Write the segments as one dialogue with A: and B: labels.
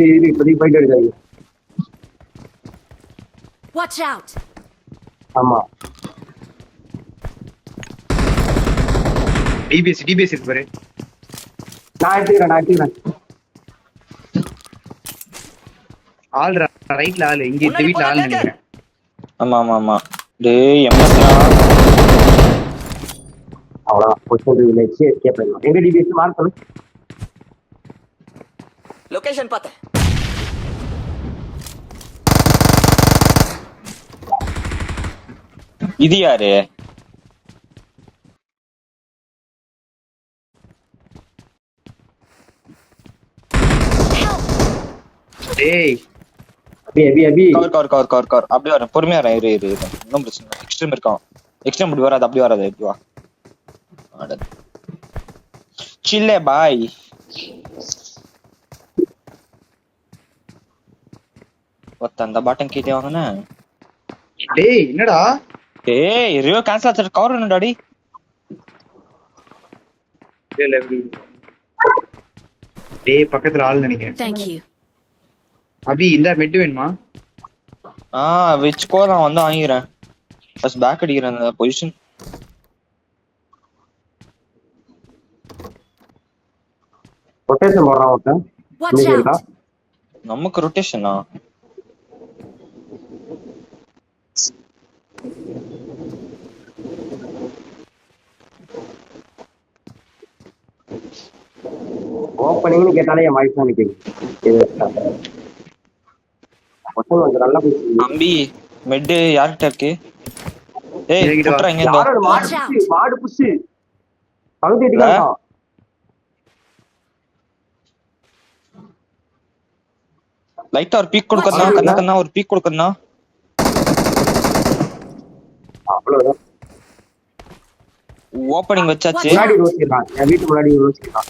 A: இது இப்போதைக்கு போயிட்டு இருக்காங்க.
B: Watch out!
A: ஆமா
C: டிபிஎஸ் இருக்கு பாரு.
A: நான் எடுத்துக்கிறேன்.
C: ஆள் ரைட்ல ஆளு இங்க இந்த வீட்ல ஆள் நினைக்கிறேன்.
D: ஆமா டேய் எம்எஸ்ரா
A: அவ்வளவுதான் பொசிஷன் வச்சு எஸ்கேப் பண்ணலாம். எங்க டிபிஎஸ் மார்க் பண்ணு.
E: லொகேஷன் பார்த்தேன்.
D: இது யாரு?
C: டேய்
A: அபி
D: கவர் அப்படியே வரேன், பொறுமையா வரேன். இரு இன்னும் பிரச்சனை இல்லை. எக்ஸ்ட்ரீம் இருக்கான். எக்ஸ்ட்ரீம் அப்படி வராது இப்படி வா. சில்லே பாய். அந்த பாட்டன் கீட்டே வாங்கண்ணே.
C: டேய் என்னடா
D: டேய் ரியோ கேன்சல் ஆச்சு. கவர் என்னடாடி?
C: டேய் பக்கத்துல ஆள் நினைக்கிறேன்.
B: Thank you.
C: அபி இந்த மெட் வேணுமா?
D: வெச்சுக்கோ, நான் வந்து வாங்கிக்கிறேன். ஃபர்ஸ்ட் பேக் அடிக்கிறேன் அந்த பொசிஷன்.
A: ரொட்டேஷன் போடுறான் ஒருத்தன்.
B: Watch out!
D: நமக்கு ரொட்டேஷனா?
A: ஓப்பனிங்னு கேட்டாலே என் வாய்ஸ் தான் நிக்குது. நல்லா போய்
D: அம்பி மெட் யார்கிட்ட இருக்கு? ஏய் குட்றா இங்க இருந்து.
A: மாடு புஷ் பகுதி அடிக்கலாம்.
D: லைட்டா ஒரு பீக் கொடுக்கறனா, கண்ணா ஒரு பீக் கொடுக்கறனா.
A: அவ்வளவுதான்.
D: ஓப்பனிங் வச்சாச்சு.
A: முன்னாடி ரோசிறான். என் வீட்டு முன்னாடி ரோசிறான்.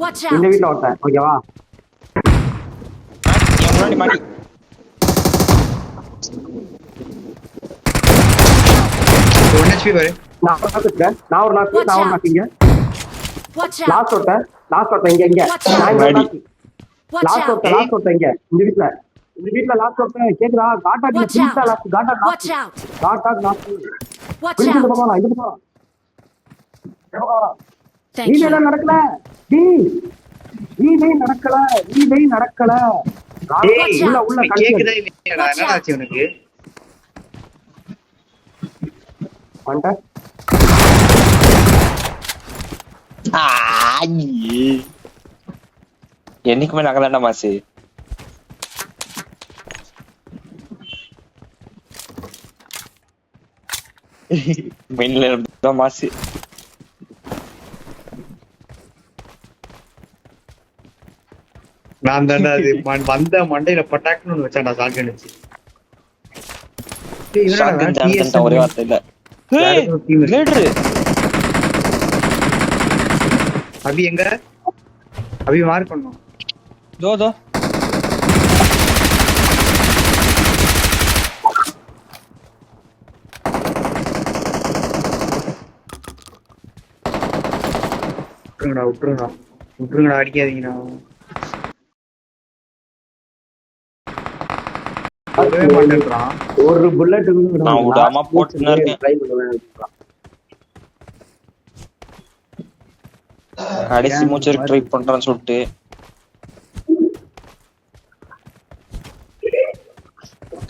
B: Watch
A: இந்த
B: out!
A: வீட்ல ஓட்டேன். ஓகேவா?
D: முன்னாடி மாடி.
C: ஒன் ஹெச்பி பாரு.
A: நான் ஒரு நாக்கிங்க.
B: Watch out!
A: லாஸ்ட் ஓட்ட இங்க. லாஸ்ட் ஓட்ட இங்க. இந்த வீட்ல லாஸ்ட் ஓட்ட கேக்குதா? காட்டா
B: Watch
A: கிட்ட
B: out!
A: லாஸ்ட் காட்டா
B: Watch out!
A: லாஸ்ட்.
B: Watch
A: இந்த
B: out!
A: பக்கம் இந்த பக்கம்.
B: Thank
A: நீ
B: you.
A: என்ன நடக்கல? நீ நடக்கல.
C: டேய்
A: உள்ள
C: கேக்குதா இல்லையாடா? என்னடா ஆச்சு உனக்கு?
A: வந்துட்ட.
D: என்னைக்குமே நகலாண்டா மாசு. மெயின்ல தான் மாசு.
C: நான் தான்டா அது வந்த மண்டையில பட்டாக்குன்னு வச்சான்டா ஷாட்கன் வச்சு. டேய்
D: ஷாட்கன்
C: என்னடா
D: ஜான்சன் ஒரே வார்த்தை இல்ல. லீடர்
C: அபி எங்க? அபி மார்க் பண்ணனும்.
D: தோ
C: விட்டுருங்கடா அடிக்காதீங்கடா. மாட்டேன்றான்.
A: ஒரு புல்லட்
D: நான் விடாம போட்டுன்னு இருக்கேன்.
A: ட்ரை பண்ணுவேன்.
D: கடைசி மூச்சு ட்ரை பண்றேன்னு சொல்லிட்டு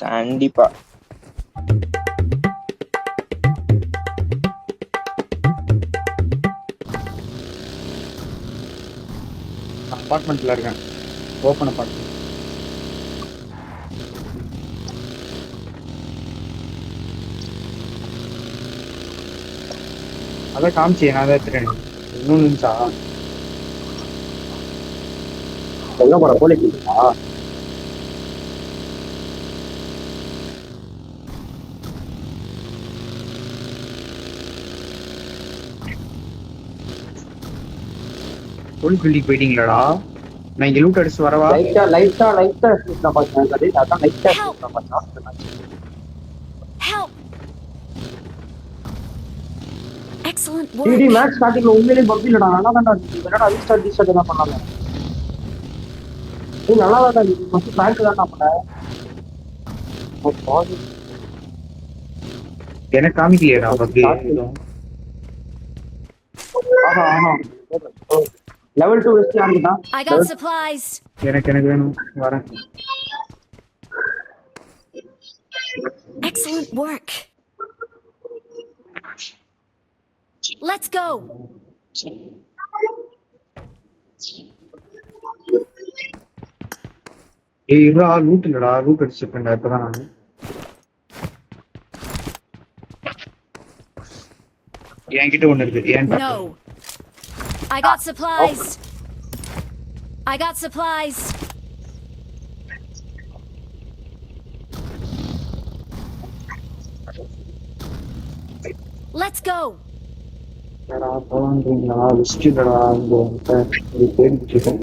D: கண்டிப்பா
C: அபார்ட்மெண்ட்ல இருக்கேன். Open apartment. அதான் காமிச்சு நான் தான் எடுத்துட்டேன். இன்னும் நிமிஷா
A: எங்க போற போலீஸ் இருக்கா?
C: போலீஸ் பில்டிங் போயிட்டீங்களாடா? நான் இங்க லூட் அடிச்சு வரவா?
A: லைட்டா ஸ்பீட்ல பாத்தேன். கதை அதான் லைட்டா ஸ்பீட்ல பார்த்தேன்.
B: Help! Excellent
A: டிடி
B: work.
A: மேட்ச் ஸ்டார்டிங்ல உண்மையிலேயே பப் இல்லடா, நல்லா தான்டா இருந்துச்சு. என்னடா ரீஸ்டார்ட் என்ன பண்ணாங்க? ஏய் நல்லா தான்டா இருந்துச்சு. ஃபர்ஸ்ட் பேங்க் தான்டா பண்ணேன்.
C: எனக்கு காமிக்கலையேடா பக்கு.
A: ஆஹா ஆஹா. லெவல் 2 வெஸ்ட் யாருக்குடா?
B: I got supplies.
C: எனக்கு வேணும், வரேன்.
B: Excellent work. Let's go.
C: ஏய் இருடா, லூட் இல்லடா, லூட் அடிச்சிருக்கேன்டா இப்பதான் நான். என்கிட்ட ஒண்ணு இருக்கு.
B: No. I got supplies. I got supplies. Let's go.
C: என்னடா போலான்றீங்களா? லிஸ்ட்லடா இந்த இது தேடிச்சிட்டேன்.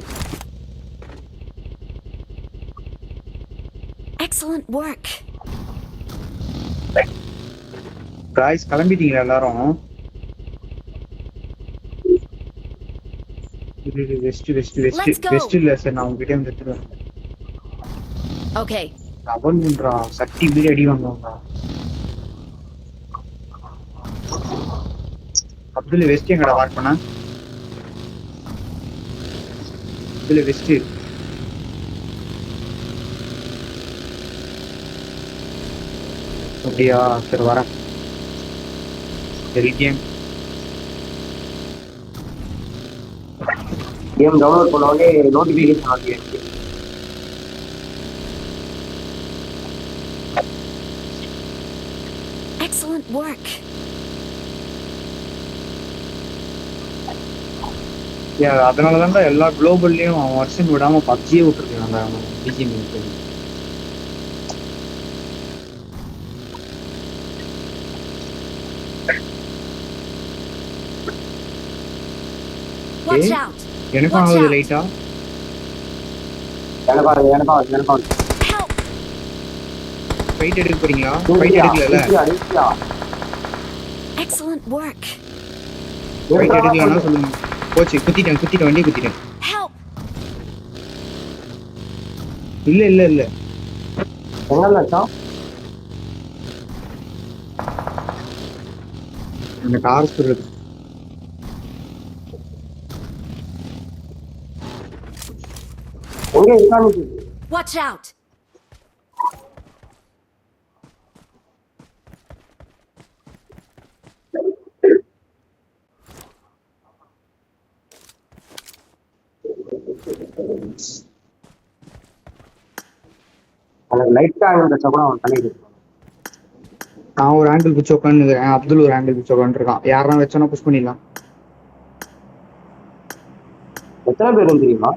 B: Excellent work.
C: गाइस கிளம்பிட்டீங்களா எல்லாரும்? இது வெஸ்ட் இல்ல சார், நான் உங்ககிட்ட வந்து எடுத்துறேன்.
B: Okay.
C: அவன்ன்றா சட்டி மீறி அடி வாங்குவாங்க. அப்துல் வெஸ்ட் எங்கடா வார்க் பண்ணா? அப்துல் வெஸ்ட் அப்படியா? சரி வரேன். கேம்
A: டவுன்லோட் பண்ணோடனே நோட்டிஃபிகேஷன் ஆகிடுச்சு.
B: Excellent work.
C: அதனாலதான்டா எல்லா குளோபல்லையும் வருஷம் விடாம பப்ஜியே விட்டுருக்காங்க. BGM
B: Watch out.
C: எனக்கும்
B: Watch
C: ஆகுது
B: out.
C: லைட்டா.
A: எனக்கும்
B: Help.
C: ஃபைட் எடுக்க போறீங்களா? ஃபைட் எடுக்கலல.
B: Excellent work.
C: ஃபைட் எடுக்கலனா சொல்லுங்க. போச்சு, குத்திட்டேன் வண்டி குத்திட்டேன்.
B: Help.
C: இல்ல
A: என்னலடா?
C: அந்த கார் ஸ்பீட்
A: எங்க இருக்கானு?
B: Watch out.
A: எனக்கு லைட்டா அங்க கூட அவன் பண்ணிட்டு.
C: நான் ஒரு ஆங்கிள் பிடிச்சு உட்காந்துக்கிறேன், அப்துல் ஒரு ஆங்கிள் பிடிச்சு உட்காந்துருக்கான். யாரா வச்சோன்னா புஷ் பண்ணிடலாம்.
A: எத்தனை பேர் தெரியுமா?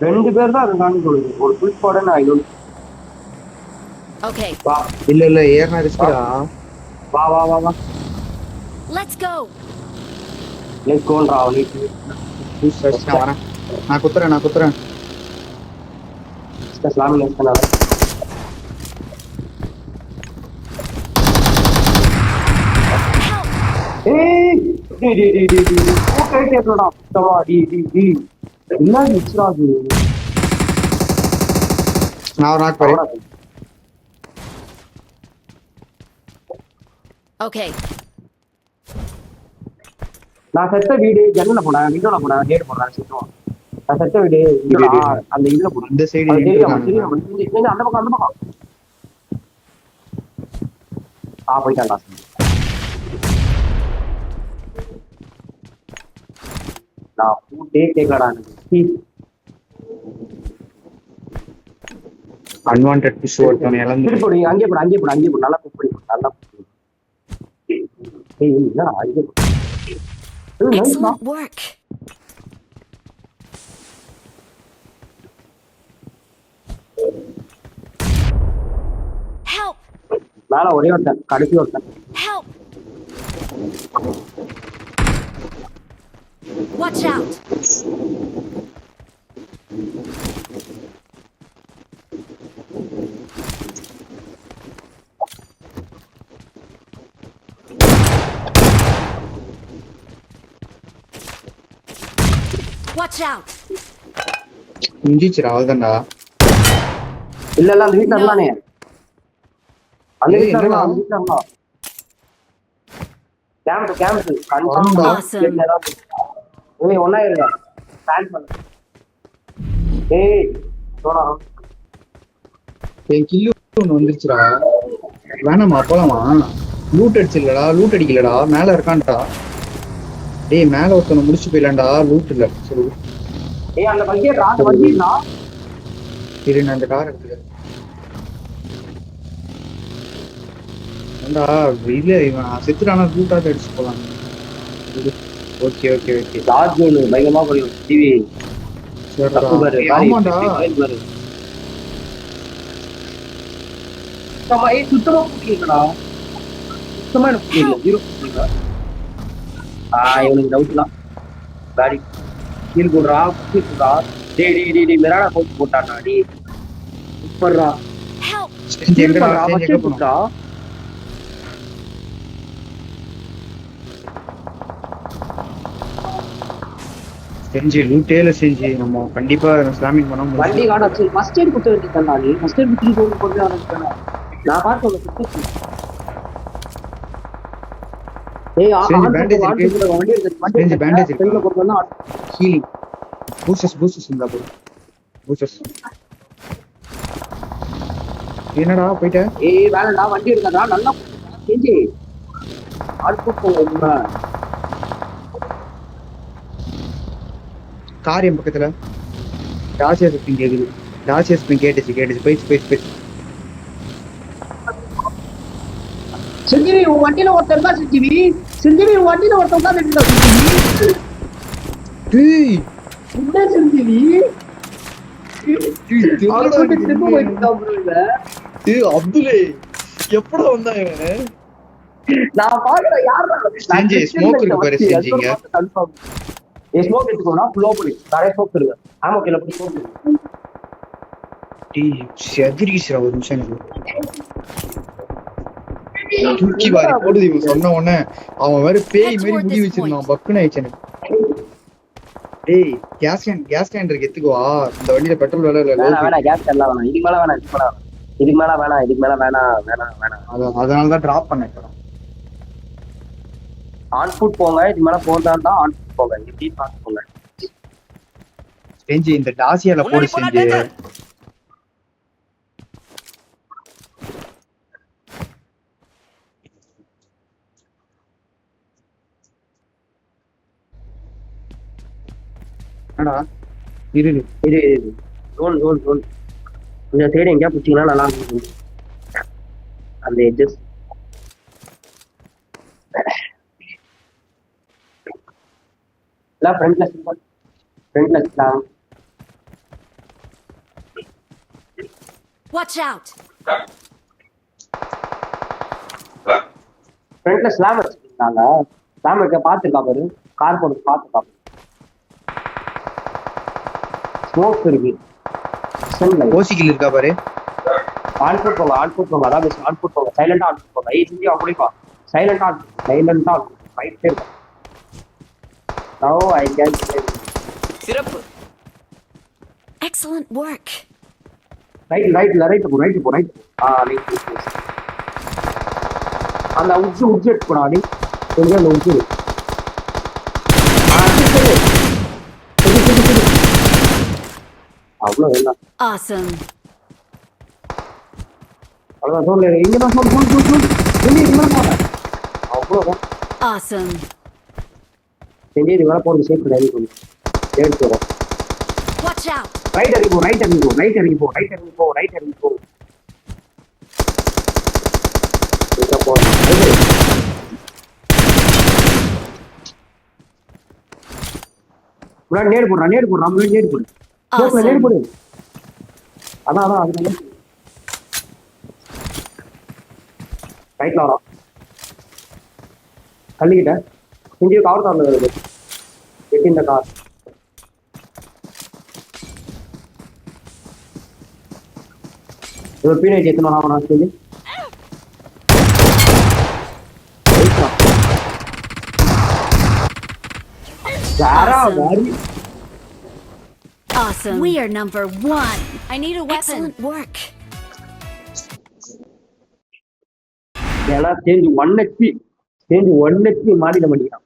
A: 2 பேர் தான் இருக்கான்னு சொல்லுது. ஒரு ஃபுல் ஸ்குவாட் நான் ஐயோ.
B: Okay.
A: வா
C: இல்ல ஏர்னா ரிஸ்க்டா.
A: வா
B: Let's go.
A: லெட்ஸ் கோன்றா அவனி.
C: நான் வரேன். நான் குத்துறேன்.
A: இஸ்லாமி லெஸ்னா. ஏய் டி ஓகே கேட்றடா. தவா டி என்ன நிச்சராது.
C: நான் ஒரு நாக் போறேன்.
B: Okay.
A: நான் செத்த வீடு ஜன்னல்ல போனேன், விண்டோல போனேன், டேட் போடுறேன் சுத்தம். நான் செத்த வீடு அந்த இதுல போனேன்.
C: இந்த சைடு
A: அந்த பக்கம். போயிட்டான்டா. நான் பூட்டே கேட்கலடா.
C: அன்வான்டட் புஷ் ஒருத்தன் இழந்து.
A: திருப்பி அங்கே போடு நல்லா புஷ் பண்ணி நல்லா. ஏய் என்னடா ஐயோ.
B: Excellent work. Help.
A: மேல ஒரே ஒருத்தன், கடைசி ஒருத்தன்.
B: Help. Watch out. Watch out!
C: முடிஞ்சிச்சுடா அவ்வளவுதான்டா.
A: இல்ல இல்ல அந்த வீட்டுல
B: No.
A: இருந்தானே அந்த
C: ஏய்,
A: வீட்டுல
C: என்னடா?
A: இருந்தான் அந்த வீட்டுல இருந்தான் கேம்ப்
C: வரணும்டா.
B: Awesome.
A: ஏய் ஒன்னா இருங்க பிளான் பண்ணு ஏய் சோடா
C: என் கில்லு ஒண்ணு வந்துருச்சுடா. வேணாமா போலாமா? லூட் அடிச்சிடலடா, லூட் அடிக்கலடா, மேல இருக்கான்டா. டேய் மேல ஒருத்தனை முடிச்சு போயிடலாம்டா, லூட் இல்ல. சரி
A: ஏய் அந்த பக்கெட் அந்த பக்கெட்னா
C: சரி நான் இந்த கார் எடுத்துக்கிறேன். ஏண்டா இல்ல இவன் செத்துட்டானா லூட்டாக அடிச்சு போலாம். ஓகே ஓகே ஓகே
A: லார்ஜ் கோல் பயங்கரமா போடுவோம் டிவி தப்பு பாரு
C: சரிடா. ஆமாண்டா
A: பாரு சுத்தமா சுத்தமா புரியலடா சுத்தமா எனக்கு புரியல ஜீரோ புரியல இவனுக்கு டவுட்லாம் காடி கீழ் போடுறா புரியுதுடா டேய் மிராடா போட்டு போட்டாடா டி சூப்பர்ரா
B: Help!
C: செஞ்சு எங்கடா செஞ்சு
A: ஃபர்ஸ்ட்
C: எங்க போனோம்?
A: போட்டா
C: செஞ்சு லூட்டேல செஞ்சு நம்ம கண்டிப்பா ஸ்லாமிங் பண்ண
A: வண்டி
C: முடியும்.
A: கார்டு வச்சு ஃபர்ஸ்ட் எய்ட் கொடுத்து வேண்டியதுடா நீ ஃபர்ஸ்ட் எய்ட் கொடுத்து போட்டு ஆரம்பிச்சேன் நான் பார்த்து ஏய்
C: செஞ்சு bandage இருக்கு.
A: வண்டி இருக்கு
C: செஞ்சு bandage இருக்கு.
A: கையில போட்டு வந்தா
C: ஹீலிங் பூஸ்டர்ஸ் இருந்தா போய் பூஸ்டர்ஸ். என்னடா போயிட்ட?
A: ஏய் வேணடா வண்டி எடுக்காதடா நல்லா செஞ்சு அவுட்புட் போங்க
C: கார் என் பக்கத்துல டாசியா ஸ்பின் கேக்குது. டாசியா ஸ்பின் கேட்டுச்சு போயிடுச்சு.
A: செஞ்சிரி உன் வண்டியில ஒருத்தர் தான் செஞ்சிரி உன் வண்டியில ஒருத்தர் தான் நின்னுடா செஞ்சிரி
C: டேய்
A: என்ன செஞ்சிரி அவன் வந்து ட்ரிப் போயிட்டான் bro இவன்
C: டேய் அப்துலே எப்படா வந்தா இவன்?
A: நான் பாக்குறேன் யாரா
C: செஞ்சு smoke இருக்கு பாரு செஞ்சிங்க.
A: ஏய் ஸ்மோக் எடுத்துக்கோடா ஃப்ளோ பண்ணி நிறைய ஸ்மோக் இருக்கு ஆமா கீழ போய் ஸ்மோக்
C: டேய் செதறிச்சுடா ஒரு நிமிஷம் எனக்கு. தூக்கி வாரி போடுது இவன் சொன்ன உடனே. அவன் வேற பேய் மாதிரி முடி வச்சிருந்தான். பக்குன்னு ஆயிடுச்சு எனக்கு. டேய் கேஸ் கேன் இருக்கு எத்துக்குவா. இந்த வண்டியில பெட்ரோல் வேலை இல்ல.
A: வேணாம் கேஸ் எல்லாம் வேணாம் இதுக்கு மேல வேணாம்
C: அதனாலதான் டிராப் பண்ணேன்.
A: ஆன் ஃபுட் போங்க இதுக்கு மேல போறதா ஆன் ஃபுட் போங்க எப்படி பார்த்து போங்க
C: செஞ்சு இந்த டாசியால போடு செஞ்சு. என்னடா இரு
A: ஜோன் இந்த சைடு எங்கேயா பிடிச்சிங்கன்னா நல்லா இருக்கும் அந்த எட்ஜஸ் எல்லாம் ஃப்ரண்ட்ல ஸ்லாம்
B: Watch out!
A: ஃப்ரண்ட்ல ஸ்லாம் வச்சிருக்காங்க ஸ்லாம் இருக்க பாத்துருக்கா பாரு கார் போட்டு பாத்துருக்கா ஸ்மோக் இருக்கு
C: ஓசிக்கில் இருக்கா பாரு.
A: ஆன் ஃபுட் போங்க அதான் பெஸ்ட் ஆன் ஃபுட் போங்க சைலண்டா ஆன் ஃபுட் போங்க ஈஸியா அப்படிப்பா சைலண்டா ஃபைட் இருக்கு நோ ஐ கேன்
E: சிறப்பு.
B: Excellent work!
A: ரைட் போ ரைட் அந்த உச்சி எடுத்துக்கோடா நீ கொஞ்சம் அந்த உச்சி அவ்வளோ வேண்டாம்
B: Awesome!
A: அவ்வளோதான் சொல்லு இங்கதான் சொல்லு அவ்வளோதான்
B: Awesome!
A: செஞ்சு இது மேலே போகிறது சேஃப் கிடையாது கொஞ்சம் எடுத்து வரோம்
B: Watch out!
A: ரைட் இறங்கி போ நேடு போடுறான் நேடு போடு நேடு போடு அதான் அது ரைட்ல வரோம் கல்லிக்கிட்ட இங்கே கவர் கார்ல வருது எட்டி இந்த கார் ஒரு பீனை எத்தனை ஆகணும் சொல்லி யாரா வாரி
B: Awesome. We are number 1. I need a weapon. Excellent work.
A: ஏன்னா சேஞ்ச் 1 HP மாடியில பண்ணிக்கிறான்.